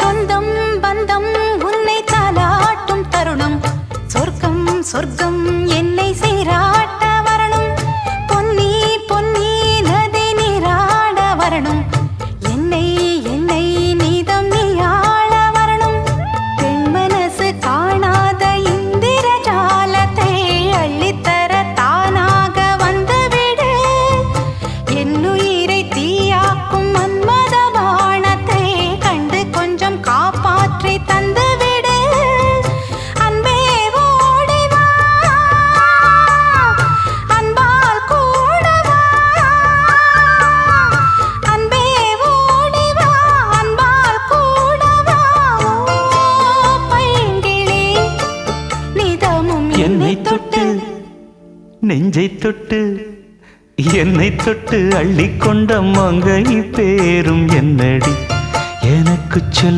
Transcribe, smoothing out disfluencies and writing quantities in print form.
சொந்தம் பந்தம் உன்னை தாலாட்டும் தருணம் சொர்க்கம் சொர்க்கம் என்னை சீராட்ட வரணும் பொன்னி பொன்னி நதி நீராட வரணும் என்னை என்னை நீதம் நீயாள வரணும் பெண் மனசு காணாத இந்திர ஜாலத்தை அள்ளித்தர தானாக வந்துவிடு என்னுயிரை தீயாக்கும் மன்மத பாணத்தை கண்டு கொஞ்சம் காப்பாற்றி தந்துவிடு அன்பே ஓடி வா அன்பால் கூட வா அன்பே ஓடி வா அன்பால் கூட வா பைங்கிளி நிதமும் என்னை தொட்டு நெஞ்சை தொட்டு என்னை தொட்டு அள்ளிக்கொண்ட மங்கை பேரும் என்னடி எனக்கு சொல்ல